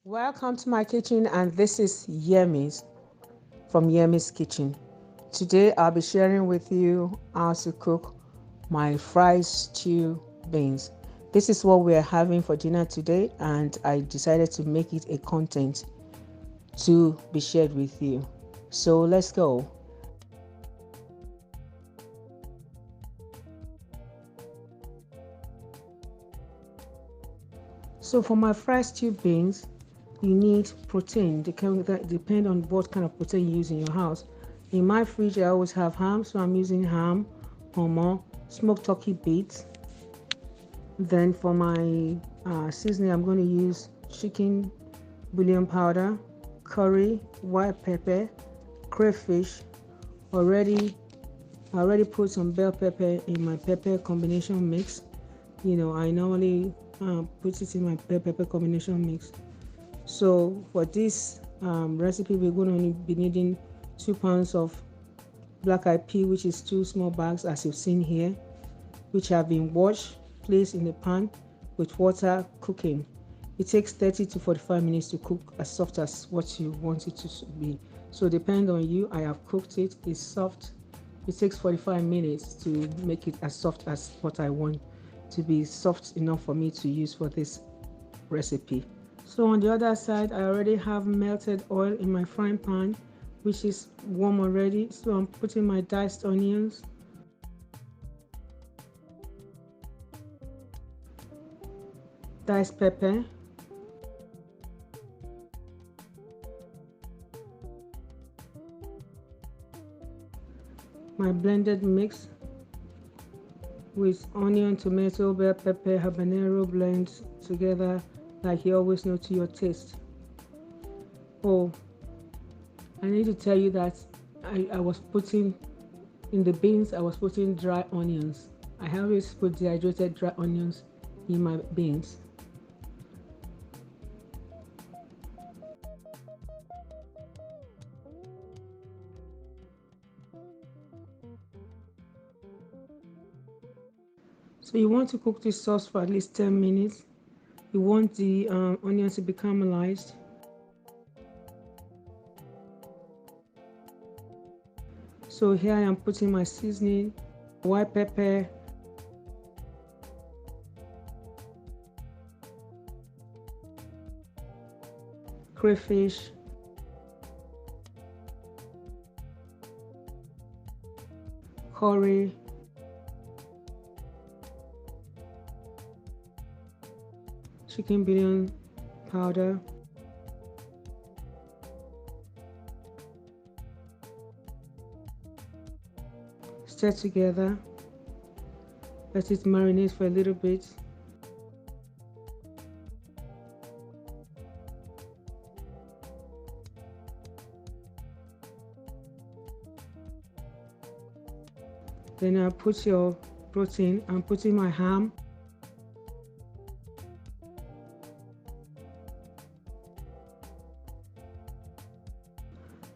Welcome to my kitchen, and this is Yemi's from Yemizkitchen. Today I'll be sharing with you how to cook my fried stew beans. This is what we are having for dinner today, and I decided to make it a content to be shared with you. So let's go. So for my fried stew beans, you need protein. That depend on what kind of protein you use in your house. In my fridge, I always have ham, so I'm using ham, homo, smoked turkey bits. Then for my seasoning, I'm going to use chicken bouillon powder, curry, white pepper, crayfish. Already, I already put some bell pepper in my pepper combination mix. I normally put it in my bell pepper combination mix. So for this recipe, we're going to be needing 2 pounds of black eyed pea, which is 2 small bags, as you've seen here, which have been washed, placed in the pan with water cooking. It takes 30 to 45 minutes to cook as soft as what you want it to be. So depend on you. I have cooked it. It's soft. It takes 45 minutes to make it as soft as what I want to be soft enough for me to use for this recipe. So on the other side, I already have melted oil in my frying pan, which is warm already. So I'm putting my diced onions, diced pepper, my blended mix with onion, tomato, bell pepper, habanero blend together like you always know to your taste. Oh, I need to tell you that I was putting in the beans, I was putting dry onions. I always put dehydrated dry onions in my beans. So you want to cook this sauce for at least 10 minutes. You want the onions to be caramelized. So here I am putting my seasoning, white pepper, crayfish, curry, chicken bouillon powder, stir together, let it marinate for a little bit. Then I put your protein. I'm putting my ham,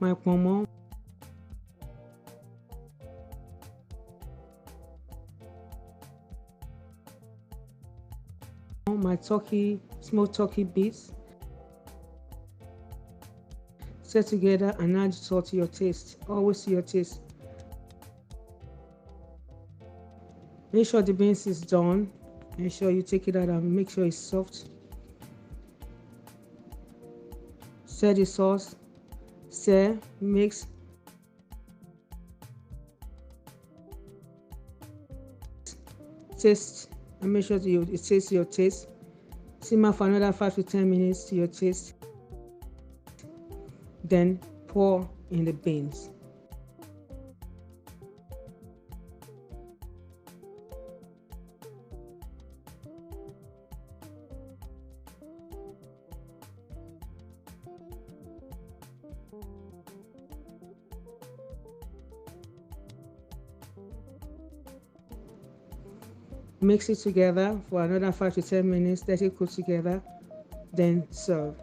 my pomo, my turkey, smoked turkey bits. Stir together and add salt to your taste. Always to your taste. Make sure the beans is done. Make sure you take it out and make sure it's soft. Stir the sauce. Stir, mix. Taste and make sure it tastes your taste. Simmer for another 5 to 10 minutes to your taste. Then pour in the beans. Mix it together for another 5 to 10 minutes. Let it cook together. Then serve.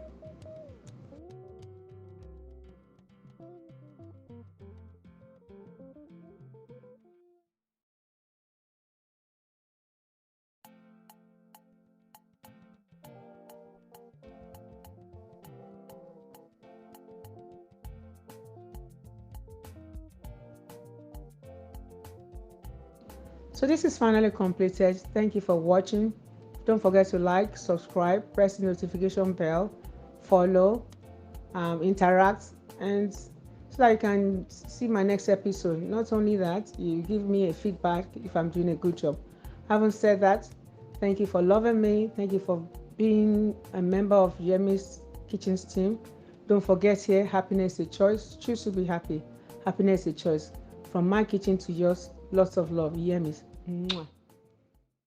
So this is finally completed. Thank you for watching. Don't forget to like, subscribe, press the notification bell, follow, interact, and so that you can see my next episode. Not only that, you give me a feedback if I'm doing a good job. Having said that, thank you for loving me. Thank you for being a member of Yemizkitchen's team. Don't forget here, happiness is a choice. Choose to be happy. Happiness is a choice. From my kitchen to yours, lots of love. Yemis. Mwah.